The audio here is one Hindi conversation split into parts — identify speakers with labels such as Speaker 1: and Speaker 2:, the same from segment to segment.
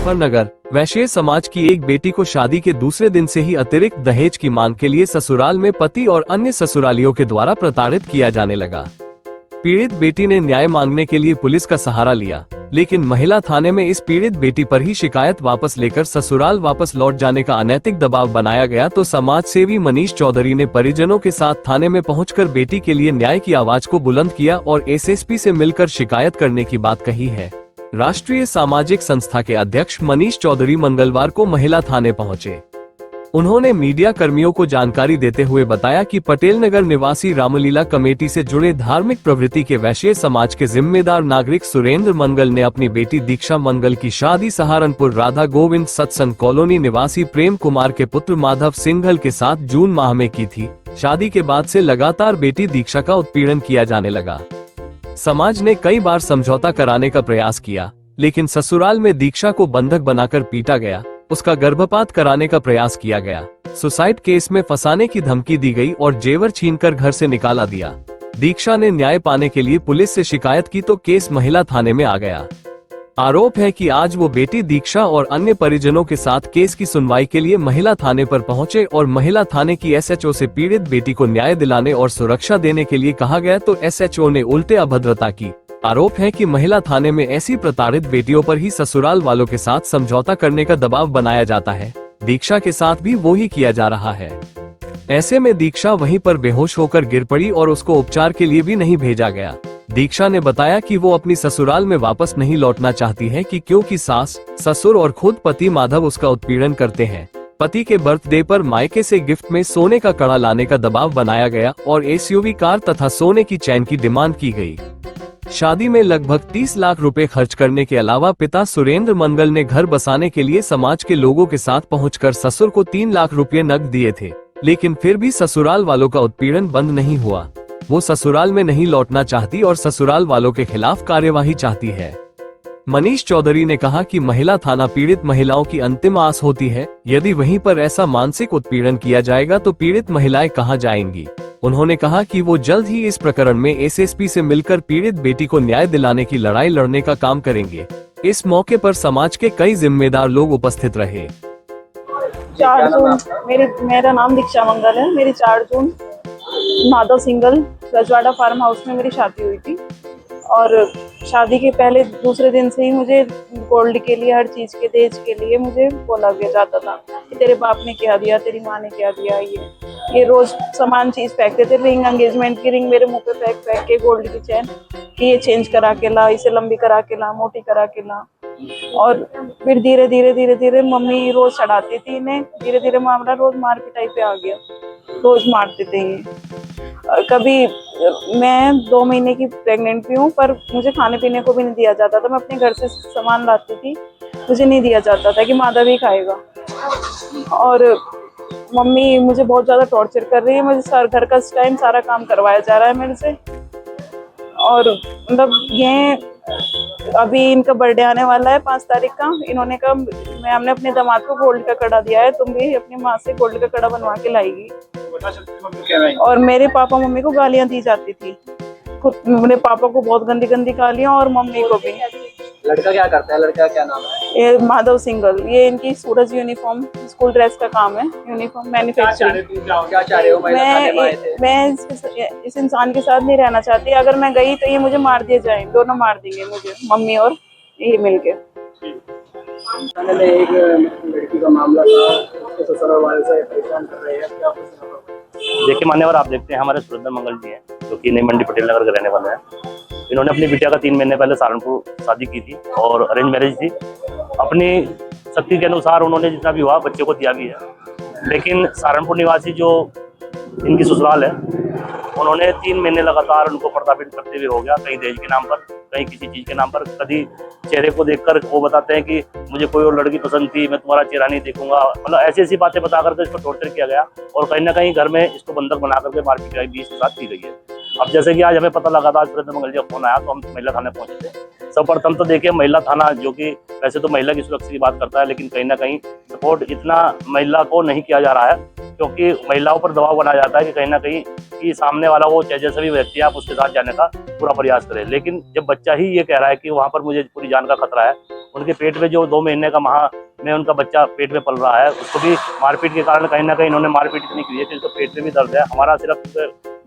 Speaker 1: मुजफ्फरनगर वैश्य समाज की एक बेटी को शादी के दूसरे दिन से ही अतिरिक्त दहेज की मांग के लिए ससुराल में पति और अन्य ससुरालियों के द्वारा प्रताड़ित किया जाने लगा। पीड़ित बेटी ने न्याय मांगने के लिए पुलिस का सहारा लिया, लेकिन महिला थाने में इस पीड़ित बेटी पर ही शिकायत वापस लेकर ससुराल वापस लौट जाने का अनैतिक दबाव बनाया गया तो समाज सेवी मनीष चौधरी ने परिजनों के साथ थाने में पहुंचकर बेटी के लिए न्याय की आवाज को बुलंद किया और एसएसपी से मिलकर शिकायत करने की बात कही है। राष्ट्रीय सामाजिक संस्था के अध्यक्ष मनीष चौधरी मंगलवार को महिला थाने पहुंचे। उन्होंने मीडिया कर्मियों को जानकारी देते हुए बताया कि पटेल नगर निवासी रामलीला कमेटी से जुड़े धार्मिक प्रवृत्ति के वैश्य समाज के जिम्मेदार नागरिक सुरेंद्र मंगल ने अपनी बेटी दीक्षा मंगल की शादी सहारनपुर राधा गोविंद सत्संग कॉलोनी निवासी प्रेम कुमार के पुत्र माधव सिंघल के साथ जून माह में की थी। शादी के बाद से लगातार बेटी दीक्षा का उत्पीड़न किया जाने लगा। समाज ने कई बार समझौता कराने का प्रयास किया, लेकिन ससुराल में दीक्षा को बंधक बनाकर पीटा गया, उसका गर्भपात कराने का प्रयास किया गया, सुसाइड केस में फंसाने की धमकी दी गई और जेवर छीनकर घर से निकाला दिया। दीक्षा ने न्याय पाने के लिए पुलिस से शिकायत की तो केस महिला थाने में आ गया। आरोप है कि आज वो बेटी दीक्षा और अन्य परिजनों के साथ केस की सुनवाई के लिए महिला थाने पर पहुंचे और महिला थाने की एसएचओ से पीड़ित बेटी को न्याय दिलाने और सुरक्षा देने के लिए कहा गया तो एसएचओ ने उल्टे अभद्रता की। आरोप है कि महिला थाने में ऐसी प्रताड़ित बेटियों पर ही ससुराल वालों के साथ समझौता करने का दबाव बनाया जाता है। दीक्षा के साथ भी वो ही किया जा रहा है। ऐसे में दीक्षा वहीं पर बेहोश होकर गिर पड़ी और उसको उपचार के लिए भी नहीं भेजा गया। दीक्षा ने बताया कि वो अपनी ससुराल में वापस नहीं लौटना चाहती है कि क्योंकि सास, ससुर और खुद पति माधव उसका उत्पीड़न करते हैं। पति के बर्थडे पर मायके से गिफ्ट में सोने का कड़ा लाने का दबाव बनाया गया और एसयूवी कार तथा सोने की चैन की डिमांड की गई। शादी में लगभग 30 लाख रुपए खर्च करने के अलावा पिता सुरेंद्र मंगल ने घर बसाने के लिए समाज के लोगों के साथ पहुंचकर ससुर को 3 लाख रुपए नकद दिए थे, लेकिन फिर भी ससुराल वालों का उत्पीड़न बंद नहीं हुआ। वो ससुराल में नहीं लौटना चाहती और ससुराल वालों के खिलाफ कार्यवाही चाहती है। मनीष चौधरी ने कहा कि महिला थाना पीड़ित महिलाओं की अंतिम आस होती है। यदि वहीं पर ऐसा मानसिक उत्पीड़न किया जाएगा तो पीड़ित महिलाएं कहां जाएंगी। उन्होंने कहा कि वो जल्द ही इस प्रकरण में एसएसपी से मिलकर पीड़ित बेटी को न्याय दिलाने की लड़ाई लड़ने का काम करेंगे। इस मौके पर समाज के कई जिम्मेदार लोग उपस्थित रहे।
Speaker 2: 4 जून मेरा नाम दीक्षा मंगल है। मेरी 4 जून माधव सिंघल रजवाड़ा फार्म हाउस में मेरी शादी हुई थी और शादी के पहले दूसरे दिन से ही मुझे गोल्ड के लिए, हर चीज के दहेज के लिए मुझे बोला गया जाता था कि तेरे बाप ने क्या दिया, तेरी माँ ने क्या दिया। ये रोज सामान चीज फेंकते थे। रिंग, एंगेजमेंट की रिंग मेरे मुंह पे फेंक के, गोल्ड की चैन कि ये चेंज करा के ला, इसे लंबी करा के ला, मोटी करा के ला। और फिर धीरे धीरे मम्मी रोज चढ़ाती थी इन्हें। धीरे धीरे मामला रोज मार पिटाई पे आ गया। रोज मारते थे ये। कभी मैं 2 महीने की प्रेग्नेंट भी हूँ, पर मुझे खाने पीने को भी नहीं दिया जाता था। मैं अपने घर से सामान लाती थी, मुझे नहीं दिया जाता था कि माधव ही खाएगा। और मम्मी मुझे बहुत ज्यादा टॉर्चर कर रही है। मुझे घर का इस टाइम सारा काम करवाया जा रहा है मेरे से। और मतलब ये अभी इनका बर्थडे आने वाला है 5 तारीख का। इन्होंने कहा हमने अपने दामाद को गोल्ड का कड़ा दिया है, तुम भी अपनी माँ से गोल्ड का कड़ा बनवा के लाएगी। और मेरे पापा मम्मी को गालियां दी जाती थी। खुद मेरे पापा को बहुत गंदी गंदी गालियां और मम्मी को भी।
Speaker 3: लड़का क्या करता है? लड़का क्या नाम है?
Speaker 2: ये माधव सिंघल। ये इनकी सूरज यूनिफॉर्म स्कूल ड्रेस का काम है, यूनिफॉर्म मैन्युफैक्चरिंग।
Speaker 3: क्या चाह रहे हो?
Speaker 2: मैं इस इंसान के साथ नहीं रहना चाहती। अगर मैं गई तो ये मुझे मार दिए जाए, दोनों मार देंगे मुझे, मम्मी और ये मिलके।
Speaker 3: एक लड़की का मामला था, उसके ससुराल वाले से परेशान कर रहे हैं, क्या कुछ?
Speaker 4: देखिए मान्यवर, आप देखते हैं हमारे सुरेंद्र मंगल जी हैं, जो कि नई मंडी पटेल नगर के रहने वाले हैं। इन्होंने अपनी बिटिया का 3 महीने पहले सहारनपुर शादी की थी और अरेंज मैरिज थी। अपनी शक्ति के अनुसार उन्होंने जितना भी हुआ बच्चे को दिया भी है। लेकिन सहारनपुर निवासी जो इनकी ससुराल है, उन्होंने 3 महीने लगातार उनको प्रताड़ित करते हुए हो गया। कहीं दहेज के नाम पर, कहीं किसी चीज के नाम पर। कभी चेहरे को देखकर वो बताते हैं कि मुझे कोई और लड़की पसंद थी, मैं तुम्हारा चेहरा नहीं देखूंगा। मतलब ऐसी बातें बता करके इसको टॉर्चर किया गया और कहीं ना कहीं घर में इसको बंधक बना करके मारपीट भी इसके साथ की गई है। अब जैसे कि आज हमें पता लगा था, आज सुरेंद्र मंगल जी का फोन आया तो हम महिला थाने पहुंचे थे। सर्वप्रथम तो देखिए, महिला थाना जो कि वैसे तो महिला की सुरक्षा की बात करता है, लेकिन कहीं ना कहीं सपोर्ट इतना महिला को नहीं किया जा रहा है, क्योंकि महिलाओं पर दबाव बनाया जाता है कि कहीं ना कहीं कि सामने वाला वो चाहे जैसा भी व्यक्ति है आप उसके साथ जाने का पूरा प्रयास करें। लेकिन जब बच्चा ही ये कह रहा है कि वहाँ पर मुझे पूरी जान का खतरा है, उनके पेट में जो 2 महीने का माह में उनका बच्चा पेट में पल रहा है, उसको भी मारपीट के कारण कहीं ना कहीं इन्होंने मारपीट इतनी की है कि इसको पेट में भी दर्द है। हमारा सिर्फ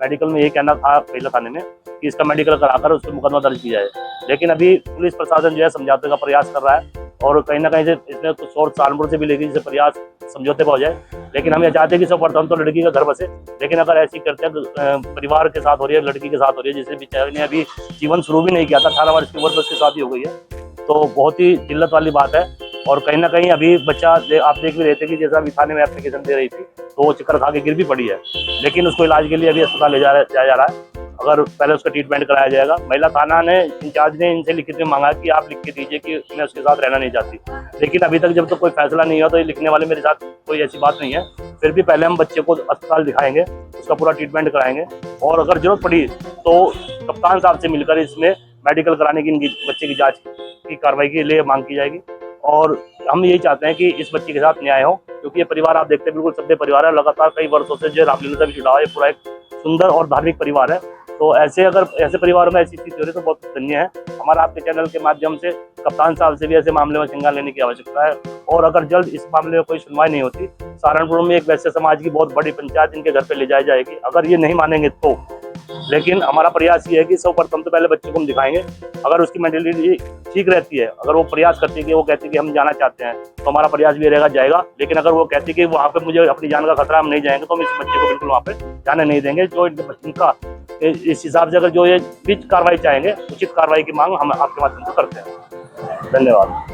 Speaker 4: मेडिकल में यही कहना था पहले थाने में कि इसका मेडिकल कराकर उस पर मुकदमा दर्ज किया जाए, लेकिन अभी पुलिस प्रशासन जो है समझौते का प्रयास कर रहा है और कहीं ना कहीं से इसमें कुछ सोर्स सहारनपुर से भी लेगी जिससे प्रयास समझौते पर हो जाए। लेकिन हम ये चाहते हैं कि सर्वप्रथम तो लड़की का घर बसे, लेकिन अगर ऐसी करते परिवार के साथ हो रही है, लड़की के साथ हो रही है जिससे बेचारे ने अभी जीवन शुरू भी नहीं किया था, 18 वर्ष की उम्र में उसकी शादी हो गई है, तो बहुत ही जिल्लत वाली बात है। और कहीं ना कहीं अभी बच्चा आप देख भी रहे थे कि जैसा अभी थाने में एप्लीकेशन दे रही थी तो वो चक्कर खा के गिर भी पड़ी है, लेकिन उसको इलाज के लिए अभी अस्पताल ले जाया जा रहा है। अगर पहले उसका ट्रीटमेंट कराया जाएगा। महिला थाना ने इंचार्ज ने इनसे लिखित में मांगा कि आप लिख के दीजिए कि मैं उसके साथ रहना नहीं चाहती, लेकिन अभी तक जब तक कोई फैसला नहीं हुआ तो ये लिखने वाले मेरे साथ कोई ऐसी बात नहीं है। फिर भी पहले हम बच्चे को अस्पताल दिखाएंगे, उसका पूरा ट्रीटमेंट कराएंगे और अगर जरूरत पड़ी तो कप्तान साहब से मिलकर इसमें मेडिकल कराने की इनकी बच्चे की जाँच की कार्रवाई के लिए मांग की जाएगी। और हम यही चाहते हैं कि इस बच्चे के साथ न्याय हो, क्योंकि ये परिवार आप देखते हैं बिल्कुल सभ्य परिवार है, लगातार कई वर्षों से जो रामलीला से भी जुड़ा हुआ है, पूरा एक सुंदर और धार्मिक परिवार है। तो ऐसे परिवारों में ऐसी स्थिति हो रही है तो बहुत धन्य है। हमारा आपके चैनल के माध्यम से कप्तान साहब से भी ऐसे मामले में संज्ञान लेने की आवश्यकता है और अगर जल्द इस मामले में कोई सुनवाई नहीं होती, सहारनपुर में एक वैश्य समाज की बहुत बड़ी पंचायत इनके घर पे ले जाई जाएगी अगर ये नहीं मानेंगे तो। लेकिन हमारा प्रयास ये है कि सर्वप्रथम तो पहले बच्चे को हम दिखाएंगे, अगर उसकी मेंटलिटी ठीक रहती है, अगर वो प्रयास करती है कि वो कहती है कि हम जाना चाहते हैं तो हमारा प्रयास भी रहेगा जाएगा। लेकिन अगर वो कहती है कि वहाँ पे मुझे अपनी जान का खतरा हम नहीं जाएंगे तो हम इस बच्चे को बिल्कुल वहाँ पे जाने नहीं देंगे। जो इनका इस हिसाब से अगर जो ये बीच कार्रवाई चाहेंगे उचित कार्रवाई की मांग हम आपके माध्यम से करते हैं। धन्यवाद।